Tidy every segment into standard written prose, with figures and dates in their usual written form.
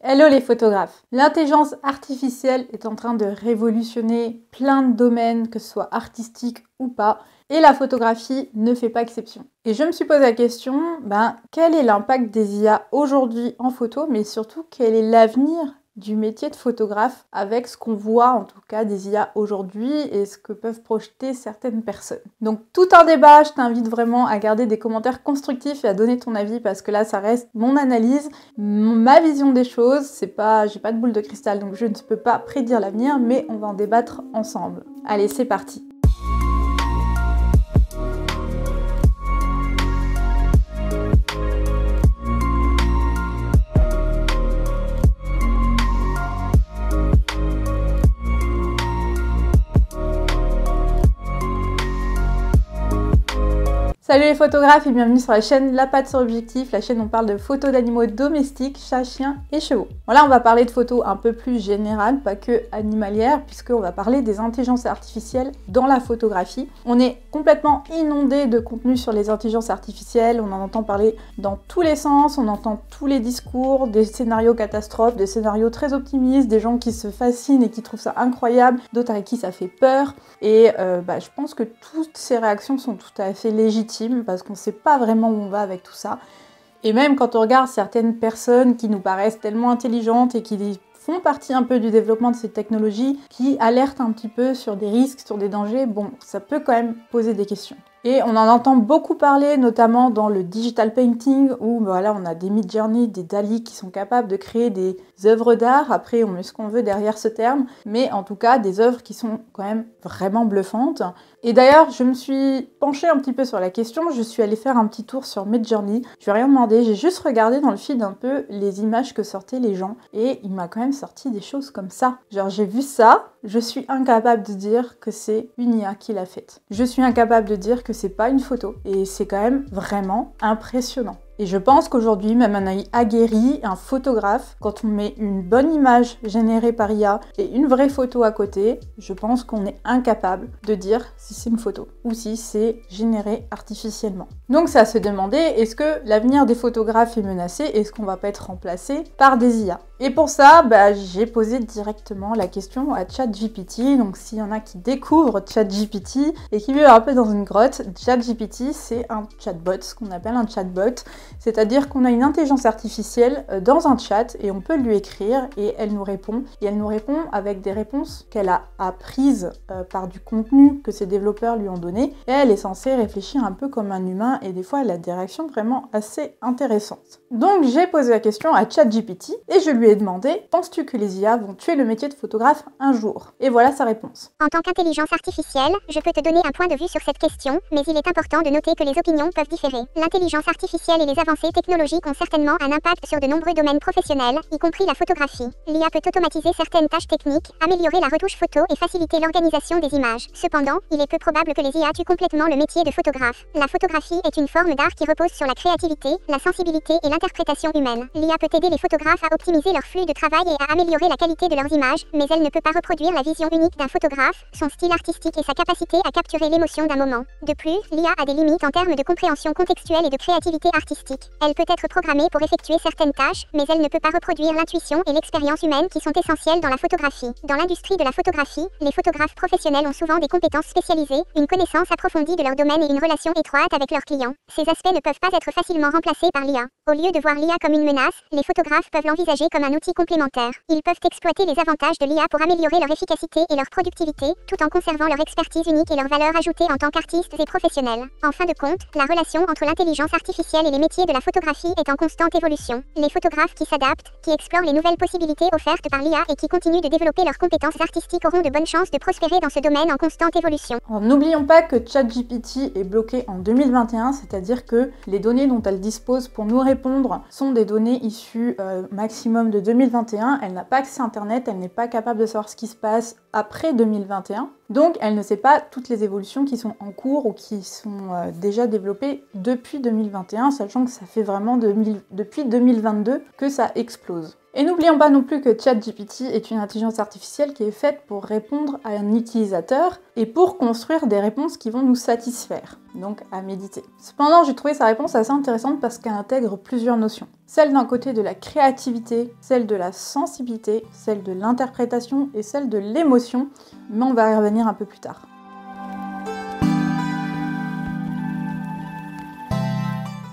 Hello les photographes! L'intelligence artificielle est en train de révolutionner plein de domaines, que ce soit artistique ou pas, et la photographie ne fait pas exception. Et je me suis posé la question, quel est l'impact des IA aujourd'hui en photo, mais surtout quel est l'avenir du métier de photographe avec ce qu'on voit en tout cas des IA aujourd'hui et ce que peuvent projeter certaines personnes. Donc tout un débat, je t'invite vraiment à garder des commentaires constructifs et à donner ton avis parce que là ça reste mon analyse, ma vision des choses, j'ai pas de boule de cristal donc je ne peux pas prédire l'avenir mais on va en débattre ensemble. Allez, c'est parti! Salut les photographes et bienvenue sur la chaîne La Patte sur Objectif, la chaîne où on parle de photos d'animaux domestiques, chats, chiens et chevaux. Bon là on va parler de photos un peu plus générales, pas que animalières, puisqu'on va parler des intelligences artificielles dans la photographie. On est complètement inondé de contenu sur les intelligences artificielles, on en entend parler dans tous les sens, on entend tous les discours, des scénarios catastrophes, des scénarios très optimistes, des gens qui se fascinent et qui trouvent ça incroyable, d'autres avec qui ça fait peur. Et je pense que toutes ces réactions sont tout à fait légitimes parce qu'on ne sait pas vraiment où on va avec tout ça. Et même quand on regarde certaines personnes qui nous paraissent tellement intelligentes et qui font partie un peu du développement de ces technologies, qui alertent un petit peu sur des risques, sur des dangers, bon, ça peut quand même poser des questions. Et on en entend beaucoup parler, notamment dans le digital painting, où voilà, on a des Midjourney, des DALL-E qui sont capables de créer des œuvres d'art. Après, on met ce qu'on veut derrière ce terme, mais en tout cas, des œuvres qui sont quand même vraiment bluffantes. Et d'ailleurs, je me suis penchée un petit peu sur la question, je suis allée faire un petit tour sur Midjourney. Je n'ai rien demandé, j'ai juste regardé dans le feed un peu les images que sortaient les gens, et il m'a quand même sorti des choses comme ça. Genre, j'ai vu ça, je suis incapable de dire que c'est une IA qui l'a faite. Je suis incapable de dire que c'est pas une photo, et c'est quand même vraiment impressionnant. Et je pense qu'aujourd'hui, même un œil aguerri, un photographe, quand on met une bonne image générée par IA et une vraie photo à côté, je pense qu'on est incapable de dire si c'est une photo ou si c'est généré artificiellement. Donc c'est à se demander, est-ce que l'avenir des photographes est menacé? Est-ce qu'on va pas être remplacé par des IA? Et pour ça, j'ai posé directement la question à ChatGPT. Donc s'il y en a qui découvrent ChatGPT et qui vivent un peu dans une grotte, ChatGPT c'est un chatbot, ce qu'on appelle un chatbot. C'est-à-dire qu'on a une intelligence artificielle dans un chat et on peut lui écrire et elle nous répond. Et elle nous répond avec des réponses qu'elle a apprises par du contenu que ses développeurs lui ont donné. Et elle est censée réfléchir un peu comme un humain et des fois elle a des réactions vraiment assez intéressantes. Donc j'ai posé la question à ChatGPT et je lui ai demandé « Penses-tu que les IA vont tuer le métier de photographe un jour ?» Et voilà sa réponse. En tant qu'intelligence artificielle, je peux te donner un point de vue sur cette question, mais il est important de noter que les opinions peuvent différer. L'intelligence artificielle et les avancées technologiques ont certainement un impact sur de nombreux domaines professionnels, y compris la photographie. L'IA peut automatiser certaines tâches techniques, améliorer la retouche photo et faciliter l'organisation des images. Cependant, il est peu probable que les IA tuent complètement le métier de photographe. La photographie est une forme d'art qui repose sur la créativité, la sensibilité et l'interprétation humaine. L'IA peut aider les photographes à optimiser leur flux de travail et à améliorer la qualité de leurs images, mais elle ne peut pas reproduire la vision unique d'un photographe, son style artistique et sa capacité à capturer l'émotion d'un moment. De plus, l'IA a des limites en termes de compréhension contextuelle et de créativité artistique. Elle peut être programmée pour effectuer certaines tâches, mais elle ne peut pas reproduire l'intuition et l'expérience humaine qui sont essentielles dans la photographie. Dans l'industrie de la photographie, les photographes professionnels ont souvent des compétences spécialisées, une connaissance approfondie de leur domaine et une relation étroite avec leurs clients. Ces aspects ne peuvent pas être facilement remplacés par l'IA. Au lieu de voir l'IA comme une menace, les photographes peuvent l'envisager comme un outil complémentaire. Ils peuvent exploiter les avantages de l'IA pour améliorer leur efficacité et leur productivité, tout en conservant leur expertise unique et leur valeur ajoutée en tant qu'artistes et professionnels. En fin de compte, la relation entre l'intelligence artificielle et les métiers de la photographie est en constante évolution. Les photographes qui s'adaptent, qui explorent les nouvelles possibilités offertes par l'IA et qui continuent de développer leurs compétences artistiques auront de bonnes chances de prospérer dans ce domaine en constante évolution. N'oublions pas que ChatGPT est bloqué en 2021, c'est-à-dire que les données dont elle dispose pour nous répondre sont des données issues maximum de 2021. Elle n'a pas accès à Internet, elle n'est pas capable de savoir ce qui se passe après 2021. Donc elle ne sait pas toutes les évolutions qui sont en cours ou qui sont déjà développées depuis 2021, sachant que ça fait vraiment depuis 2022 que ça explose. Et n'oublions pas non plus que ChatGPT est une intelligence artificielle qui est faite pour répondre à un utilisateur et pour construire des réponses qui vont nous satisfaire, donc à méditer. Cependant, j'ai trouvé sa réponse assez intéressante parce qu'elle intègre plusieurs notions. Celle d'un côté de la créativité, celle de la sensibilité, celle de l'interprétation et celle de l'émotion, mais on va y revenir un peu plus tard.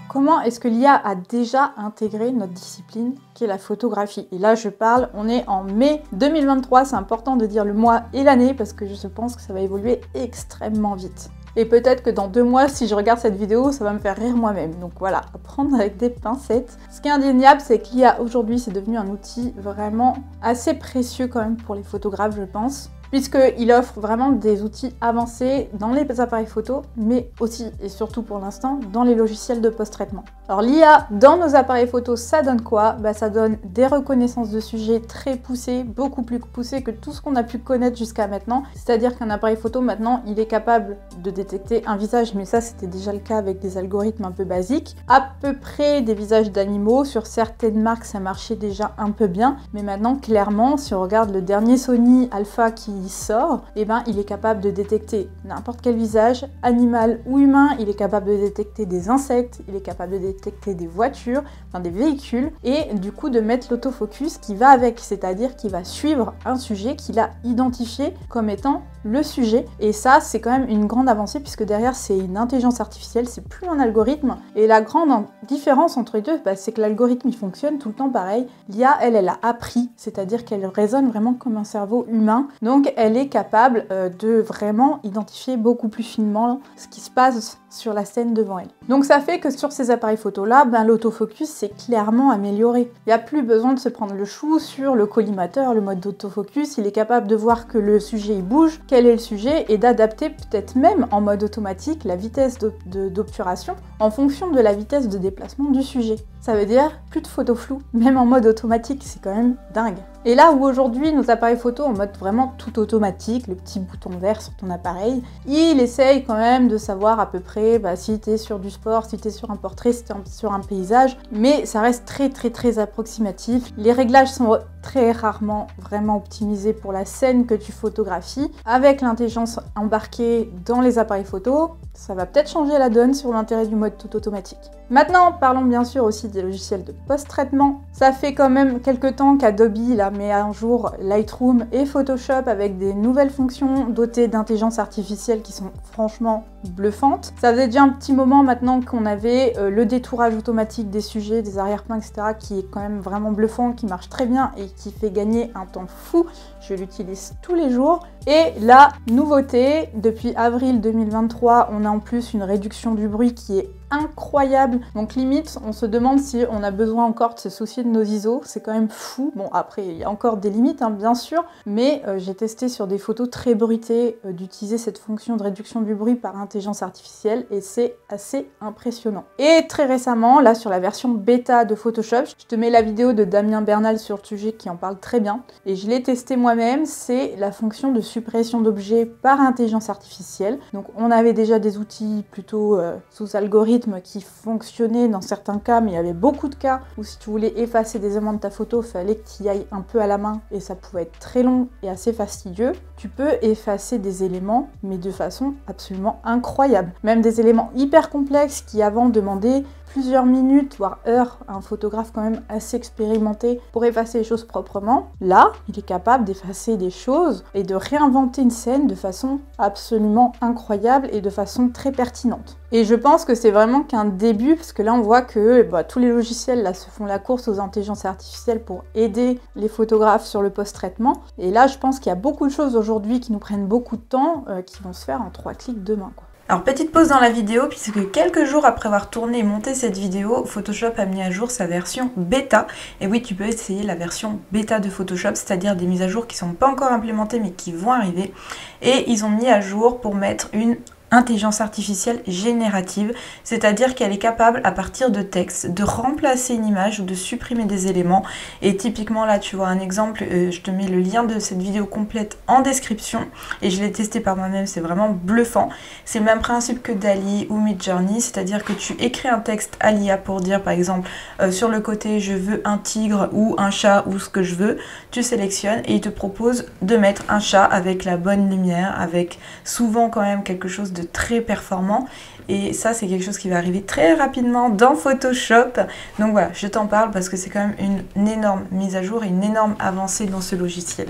Comment est-ce que l'IA a déjà intégré notre discipline qui est la photographie? Et là je parle, on est en mai 2023, c'est important de dire le mois et l'année parce que je pense que ça va évoluer extrêmement vite. Et peut-être que dans 2 mois, si je regarde cette vidéo, ça va me faire rire moi-même. Donc voilà, à prendre avec des pincettes. Ce qui est indéniable, c'est que l'IA aujourd'hui, c'est devenu un outil vraiment assez précieux quand même pour les photographes, je pense. Puisqu'il offre vraiment des outils avancés dans les appareils photo, mais aussi et surtout pour l'instant dans les logiciels de post-traitement. Alors l'IA dans nos appareils photo, ça donne quoi? Ça donne des reconnaissances de sujets très poussées, beaucoup plus poussées que tout ce qu'on a pu connaître jusqu'à maintenant. C'est-à-dire qu'un appareil photo maintenant, il est capable de détecter un visage, mais ça c'était déjà le cas avec des algorithmes un peu basiques. À peu près des visages d'animaux, sur certaines marques ça marchait déjà un peu bien, mais maintenant clairement, si on regarde le dernier Sony Alpha qui sort, il est capable de détecter n'importe quel visage, animal ou humain, il est capable de détecter des insectes, il est capable de détecter des voitures, des véhicules, et du coup de mettre l'autofocus qui va avec, c'est-à-dire qu'il va suivre un sujet qu'il a identifié comme étant le sujet. Et ça, c'est quand même une grande avancée puisque derrière, c'est une intelligence artificielle, c'est plus un algorithme. Et la grande différence entre les deux, c'est que l'algorithme, il fonctionne tout le temps pareil. L'IA, elle a appris, c'est-à-dire qu'elle raisonne vraiment comme un cerveau humain. Donc, elle est capable de vraiment identifier beaucoup plus finement ce qui se passe sur la scène devant elle. Donc ça fait que sur ces appareils photo-là, l'autofocus s'est clairement amélioré. Il n'y a plus besoin de se prendre le chou sur le collimateur, le mode d'autofocus. Il est capable de voir que le sujet il bouge, quel est le sujet, et d'adapter peut-être même en mode automatique la vitesse d'obturation en fonction de la vitesse de déplacement du sujet. Ça veut dire plus de photos floues, même en mode automatique, c'est quand même dingue. Et là où aujourd'hui nos appareils photo en mode vraiment tout automatique, le petit bouton vert sur ton appareil, il essaye quand même de savoir à peu près si tu es sur du sport, si tu es sur un portrait, si tu es sur un paysage, mais ça reste très approximatif. Les réglages sont très rarement vraiment optimisés pour la scène que tu photographies. Avec l'intelligence embarquée dans les appareils photo, ça va peut-être changer la donne sur l'intérêt du mode tout automatique. Maintenant, parlons bien sûr aussi des logiciels de post-traitement. Ça fait quand même quelques temps qu'Adobe met à jour Lightroom et Photoshop avec des nouvelles fonctions dotées d'intelligence artificielle qui sont franchement bluffantes. Ça faisait déjà un petit moment maintenant qu'on avait le détourage automatique des sujets, des arrière-plans, etc. qui est quand même vraiment bluffant, qui marche très bien et qui fait gagner un temps fou. Je l'utilise tous les jours. Et la nouveauté, depuis avril 2023, on a en plus une réduction du bruit qui est incroyable. Donc limite, on se demande si on a besoin encore de se soucier de nos ISO. C'est quand même fou. Bon, après, il y a encore des limites, bien sûr. Mais j'ai testé sur des photos très bruitées d'utiliser cette fonction de réduction du bruit par intelligence artificielle et c'est assez impressionnant. Et très récemment, là, sur la version bêta de Photoshop, je te mets la vidéo de Damien Bernal sur le sujet qui en parle très bien. Et je l'ai testé moi-même. C'est la fonction de suppression d'objets par intelligence artificielle. Donc, on avait déjà des outils plutôt sous algorithme qui fonctionnaient dans certains cas, mais il y avait beaucoup de cas où si tu voulais effacer des éléments de ta photo, il fallait que tu y ailles un peu à la main et ça pouvait être très long et assez fastidieux. Tu peux effacer des éléments, mais de façon absolument incroyable. Même des éléments hyper complexes qui avant demandaient plusieurs minutes, voire heures, un photographe quand même assez expérimenté pour effacer les choses proprement. Là, il est capable d'effacer des choses et de réinventer une scène de façon absolument incroyable et de façon très pertinente. Et je pense que c'est vraiment qu'un début, parce que là on voit que tous les logiciels là se font la course aux intelligences artificielles pour aider les photographes sur le post-traitement. Et là je pense qu'il y a beaucoup de choses aujourd'hui qui nous prennent beaucoup de temps, qui vont se faire en 3 clics demain, quoi. Alors petite pause dans la vidéo puisque quelques jours après avoir tourné et monté cette vidéo, Photoshop a mis à jour sa version bêta. Et oui, tu peux essayer la version bêta de Photoshop, c'est-à-dire des mises à jour qui ne sont pas encore implémentées mais qui vont arriver. Et ils ont mis à jour pour mettre une intelligence artificielle générative, c'est-à-dire qu'elle est capable à partir de texte de remplacer une image ou de supprimer des éléments. Et typiquement là tu vois un exemple, je te mets le lien de cette vidéo complète en description et je l'ai testé par moi-même, c'est vraiment bluffant. C'est le même principe que DALL-E ou Midjourney, c'est-à-dire que tu écris un texte à l'IA pour dire par exemple sur le côté je veux un tigre ou un chat ou ce que je veux, tu sélectionnes et il te propose de mettre un chat avec la bonne lumière, avec souvent quand même quelque chose de très performant. Et ça c'est quelque chose qui va arriver très rapidement dans Photoshop. Donc voilà, je t'en parle parce que c'est quand même une énorme mise à jour et une énorme avancée dans ce logiciel.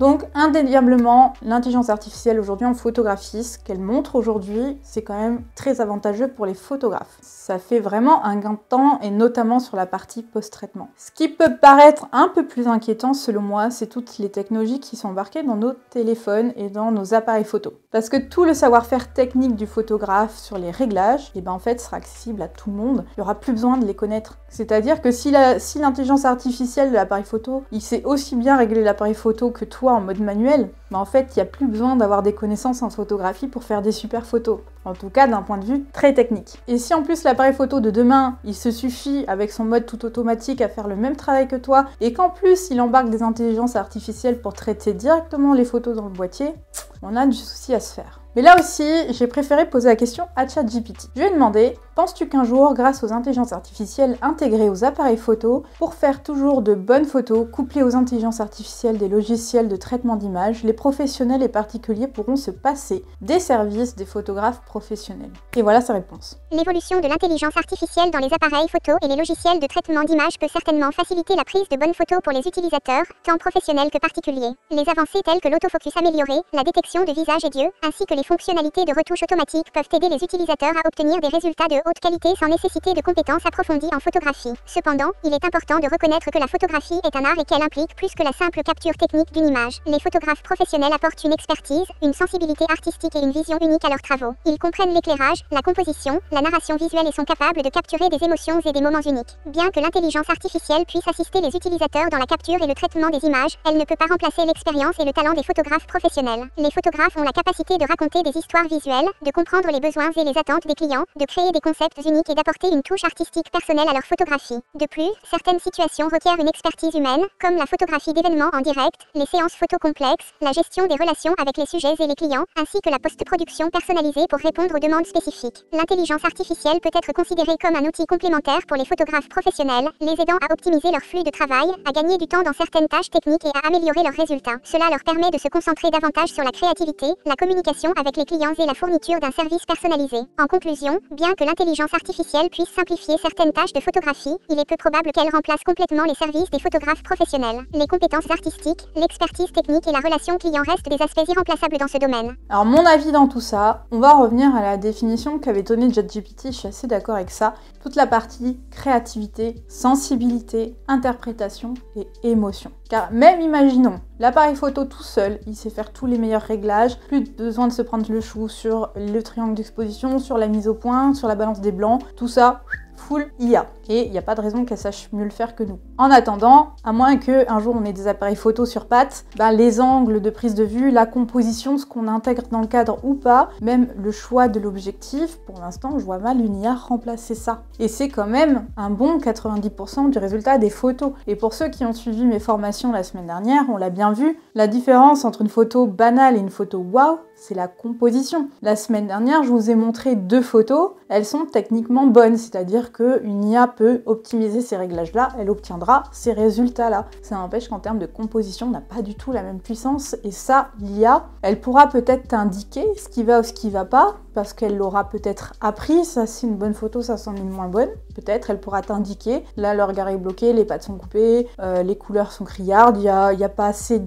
Donc indéniablement, l'intelligence artificielle aujourd'hui en photographie, ce qu'elle montre aujourd'hui, c'est quand même très avantageux pour les photographes. Ça fait vraiment un gain de temps et notamment sur la partie post-traitement. Ce qui peut paraître un peu plus inquiétant selon moi, c'est toutes les technologies qui sont embarquées dans nos téléphones et dans nos appareils photo. Parce que tout le savoir-faire technique du photographe sur les réglages, et ben en fait sera accessible à tout le monde. Il n'y aura plus besoin de les connaître. C'est-à-dire que si l'intelligence artificielle de l'appareil photo, il sait aussi bien régler l'appareil photo que toi en mode manuel, mais en fait il n'y a plus besoin d'avoir des connaissances en photographie pour faire des super photos. En tout cas d'un point de vue très technique. Et si en plus l'appareil photo de demain, il se suffit avec son mode tout automatique à faire le même travail que toi, et qu'en plus il embarque des intelligences artificielles pour traiter directement les photos dans le boîtier, on a du souci à se faire. Mais là aussi, j'ai préféré poser la question à ChatGPT. Je lui ai demandé, penses-tu qu'un jour, grâce aux intelligences artificielles intégrées aux appareils photo, pour faire toujours de bonnes photos, couplées aux intelligences artificielles des logiciels de traitement d'images, les professionnels et particuliers pourront se passer des services des photographes professionnels? Et voilà sa réponse. L'évolution de l'intelligence artificielle dans les appareils photo et les logiciels de traitement d'images peut certainement faciliter la prise de bonnes photos pour les utilisateurs, tant professionnels que particuliers. Les avancées telles que l'autofocus amélioré, la détection de visages et d'yeux, ainsi que les fonctionnalités de retouche automatique peuvent aider les utilisateurs à obtenir des résultats de haute qualité sans nécessiter de compétences approfondies en photographie. Cependant, il est important de reconnaître que la photographie est un art et qu'elle implique plus que la simple capture technique d'une image. Les photographes professionnels apportent une expertise, une sensibilité artistique et une vision unique à leurs travaux. Ils comprennent l'éclairage, la composition, la narration visuelle et sont capables de capturer des émotions et des moments uniques. Bien que l'intelligence artificielle puisse assister les utilisateurs dans la capture et le traitement des images, elle ne peut pas remplacer l'expérience et le talent des photographes professionnels. Les photographes ont la capacité de raconter des histoires visuelles, de comprendre les besoins et les attentes des clients, de créer des concepts uniques et d'apporter une touche artistique personnelle à leur photographie. De plus, certaines situations requièrent une expertise humaine, comme la photographie d'événements en direct, les séances photo complexes, la gestion des relations avec les sujets et les clients, ainsi que la post-production personnalisée pour répondre aux demandes spécifiques. L'intelligence artificielle peut être considérée comme un outil complémentaire pour les photographes professionnels, les aidant à optimiser leur flux de travail, à gagner du temps dans certaines tâches techniques et à améliorer leurs résultats. Cela leur permet de se concentrer davantage sur la créativité, la communication avec les clients et la fourniture d'un service personnalisé. En conclusion, bien que l'intelligence artificielle puisse simplifier certaines tâches de photographie, il est peu probable qu'elle remplace complètement les services des photographes professionnels. Les compétences artistiques, l'expertise technique et la relation client restent des aspects irremplaçables dans ce domaine. Alors mon avis dans tout ça, on va revenir à la définition qu'avait donnée ChatGPT, je suis assez d'accord avec ça. Toute la partie créativité, sensibilité, interprétation et émotion. Car même imaginons, l'appareil photo tout seul, il sait faire tous les meilleurs réglages, plus besoin de se prendre le chou sur le triangle d'exposition, sur la mise au point, sur la balance des blancs, tout ça, full IA. Et il n'y a pas de raison qu'elle sache mieux le faire que nous. En attendant, à moins qu'un jour on ait des appareils photo sur pattes, les angles de prise de vue, la composition, ce qu'on intègre dans le cadre ou pas, même le choix de l'objectif, pour l'instant je vois mal une IA remplacer ça. Et c'est quand même un bon 90% du résultat des photos. Et pour ceux qui ont suivi mes formations la semaine dernière, on l'a bien vu, la différence entre une photo banale et une photo waouh, c'est la composition. La semaine dernière, je vous ai montré 2 photos, elles sont techniquement bonnes, c'est-à-dire qu'une IA peut optimiser ces réglages-là, elle obtiendra ces résultats-là. Ça n'empêche qu'en termes de composition, on n'a pas du tout la même puissance, et ça, l'IA, elle pourra peut-être t'indiquer ce qui va ou ce qui va pas, parce qu'elle l'aura peut-être appris, ça c'est une bonne photo, ça c'en est une moins bonne. Peut-être elle pourra t'indiquer, là le regard est bloqué, les pattes sont coupées, les couleurs sont criardes, il n'y a pas assez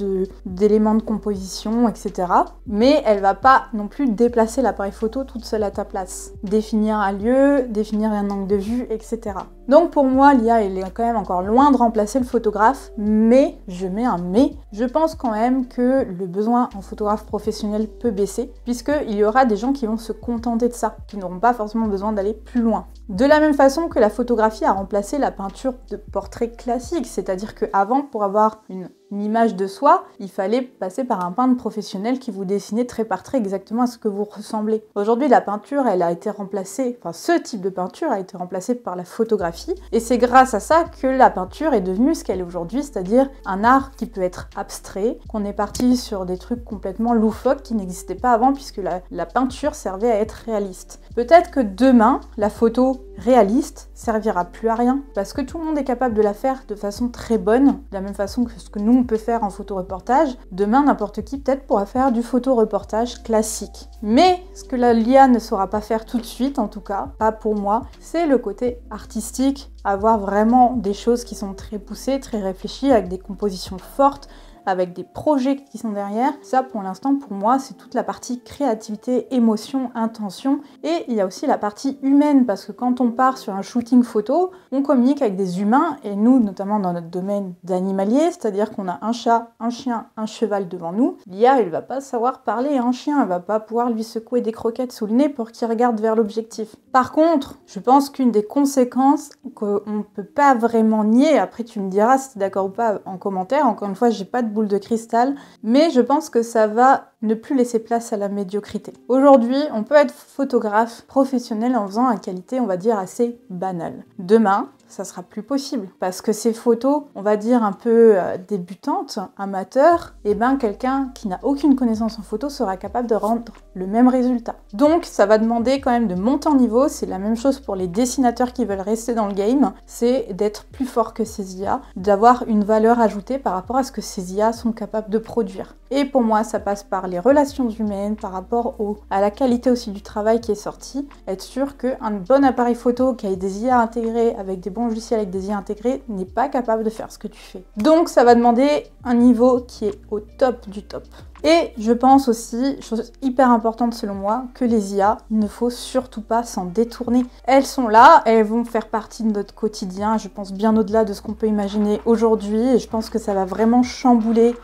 d'éléments de composition, etc. Mais elle va pas non plus déplacer l'appareil photo toute seule à ta place. Définir un lieu, définir un angle de vue, etc. Donc pour moi, l'IA elle est quand même encore loin de remplacer le photographe, mais, je mets un mais, je pense quand même que le besoin en photographe professionnel peut baisser, puisqu'il y aura des gens qui vont se contenter de ça, qui n'auront pas forcément besoin d'aller plus loin. De la même façon que la photographie a remplacé la peinture de portrait classique, c'est-à-dire qu'avant, pour avoir une une image de soi, il fallait passer par un peintre professionnel qui vous dessinait trait par trait exactement à ce que vous ressemblez. Aujourd'hui, la peinture, elle a été remplacée, enfin ce type de peinture a été remplacé par la photographie, et c'est grâce à ça que la peinture est devenue ce qu'elle est aujourd'hui, c'est-à-dire un art qui peut être abstrait, qu'on est parti sur des trucs complètement loufoques qui n'existaient pas avant, puisque la peinture servait à être réaliste. Peut-être que demain, la photo réaliste servira plus à rien, parce que tout le monde est capable de la faire de façon très bonne, de la même façon que ce que nous on peut faire en photoreportage. Demain, n'importe qui peut-être pourra faire du photoreportage classique. Mais ce que l'IA ne saura pas faire tout de suite, en tout cas, pas pour moi, c'est le côté artistique, avoir vraiment des choses qui sont très poussées, très réfléchies, avec des compositions fortes, avec des projets qui sont derrière. Ça, pour l'instant, pour moi, c'est toute la partie créativité, émotion, intention. Et il y a aussi la partie humaine, parce que quand on part sur un shooting photo, on communique avec des humains, et nous, notamment dans notre domaine d'animalier, c'est-à-dire qu'on a un chat, un chien, un cheval devant nous. L'IA, elle va pas savoir parler à un chien, elle va pas pouvoir lui secouer des croquettes sous le nez pour qu'il regarde vers l'objectif. Par contre, je pense qu'une des conséquences qu'on ne peut pas vraiment nier, après tu me diras si tu es d'accord ou pas en commentaire, encore une fois, j'ai pas de boule de cristal, mais je pense que ça va ne plus laisser place à la médiocrité. Aujourd'hui, on peut être photographe professionnel en faisant une qualité, on va dire, assez banale. Demain, ça sera plus possible, parce que ces photos, on va dire un peu débutantes, amateurs, et ben quelqu'un qui n'a aucune connaissance en photo sera capable de rendre le même résultat. Donc ça va demander quand même de monter en niveau, c'est la même chose pour les dessinateurs qui veulent rester dans le game, c'est d'être plus fort que ces IA, d'avoir une valeur ajoutée par rapport à ce que ces IA sont capables de produire. Et pour moi, ça passe par les relations humaines, par rapport à la qualité aussi du travail qui est sorti, être sûr qu'un bon appareil photo qui a des IA intégrés avec des bons logiciels avec des IA intégrés n'est pas capable de faire ce que tu fais. Donc ça va demander un niveau qui est au top du top. Et je pense aussi, chose hyper importante selon moi, que les IA, il ne faut surtout pas s'en détourner. Elles sont là, elles vont faire partie de notre quotidien, je pense bien au-delà de ce qu'on peut imaginer aujourd'hui, et je pense que ça va vraiment chambouler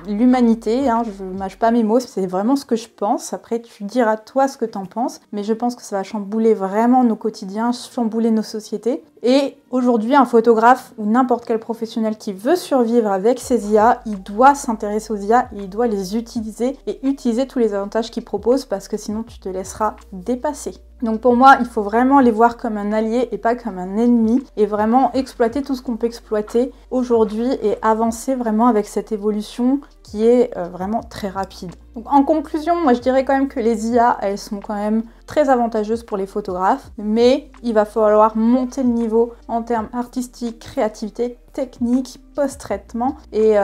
l'humanité, hein, je ne mâche pas mes mots, c'est vraiment ce que je pense. Après, tu diras toi ce que t'en penses, mais je pense que ça va chambouler vraiment nos quotidiens, chambouler nos sociétés. Et aujourd'hui, un photographe ou n'importe quel professionnel qui veut survivre avec ces IA, il doit s'intéresser aux IA et il doit les utiliser et utiliser tous les avantages qu'ils proposent, parce que sinon tu te laisseras dépasser. Donc pour moi, il faut vraiment les voir comme un allié et pas comme un ennemi, et vraiment exploiter tout ce qu'on peut exploiter aujourd'hui et avancer vraiment avec cette évolution qui est vraiment très rapide. Donc en conclusion, moi je dirais quand même que les IA, elles sont quand même très avantageuses pour les photographes, mais il va falloir monter le niveau en termes artistiques, créativité, technique, post-traitement, et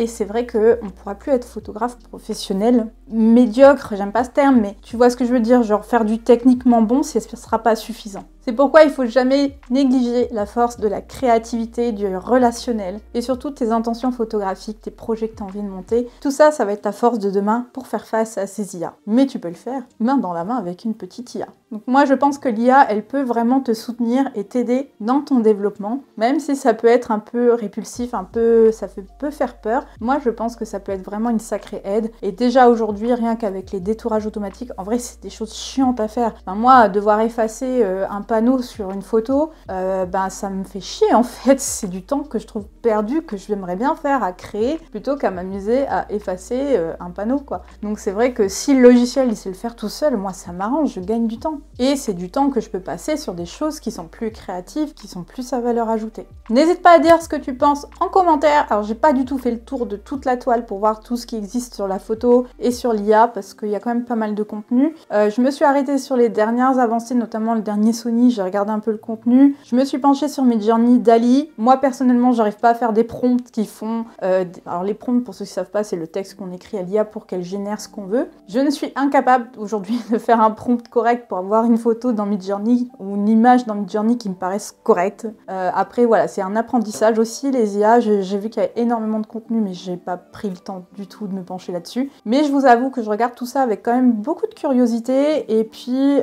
c'est vrai qu'on ne pourra plus être photographe professionnel médiocre, j'aime pas ce terme, mais tu vois ce que je veux dire, genre faire du techniquement bon, ce ne sera pas suffisant. C'est pourquoi il ne faut jamais négliger la force de la créativité, du relationnel, et surtout tes intentions photographiques, tes projets que tu as envie de monter. Tout ça, ça va être ta force de demain pour faire face à ces IA. Mais tu peux le faire main dans la main avec une petite IA. Donc moi, je pense que l'IA, elle peut vraiment te soutenir et t'aider dans ton développement, même si ça peut être un peu répulsif, ça peut faire peur. Moi, je pense que ça peut être vraiment une sacrée aide. Et déjà aujourd'hui, rien qu'avec les détourages automatiques, en vrai, c'est des choses chiantes à faire. Enfin, moi, devoir effacer un panneau sur une photo, ça me fait chier en fait. C'est du temps que je trouve perdu, que j'aimerais bien faire à créer, plutôt qu'à m'amuser à effacer un panneau, quoi. Donc c'est vrai que si le logiciel il sait le faire tout seul, moi ça m'arrange, je gagne du temps. Et c'est du temps que je peux passer sur des choses qui sont plus créatives, qui sont plus à valeur ajoutée. N'hésite pas à dire ce que tu penses en commentaire. Alors j'ai pas du tout fait le tour de toute la toile pour voir tout ce qui existe sur la photo et sur l'IA, parce qu'il y a quand même pas mal de contenu. Je me suis arrêtée sur les dernières avancées, notamment le dernier Sony, j'ai regardé un peu le contenu. Je me suis penchée sur Midjourney, DALL-E. Moi personnellement, j'arrive pas à faire des prompts qui font... alors les prompts, pour ceux qui savent pas, c'est le texte qu'on écrit à l'IA pour qu'elle génère ce qu'on veut. Je ne suis incapable aujourd'hui de faire un prompt correct pour avoir une photo dans Midjourney ou une image dans Midjourney qui me paraisse correcte. Après voilà, c'est un apprentissage aussi, les IA. J'ai vu qu'il y avait énormément de contenu, mais j'ai pas pris le temps du tout de me pencher là-dessus. Mais je vous avoue que je regarde tout ça avec quand même beaucoup de curiosité, et puis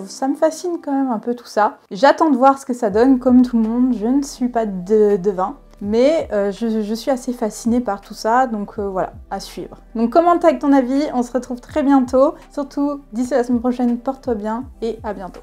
ça me fascine quand même un peu tout ça. J'attends de voir ce que ça donne, comme tout le monde. Je ne suis pas devin. Mais je suis assez fascinée par tout ça, donc voilà, à suivre. Donc commente avec ton avis, on se retrouve très bientôt. Surtout, d'ici la semaine prochaine, porte-toi bien et à bientôt.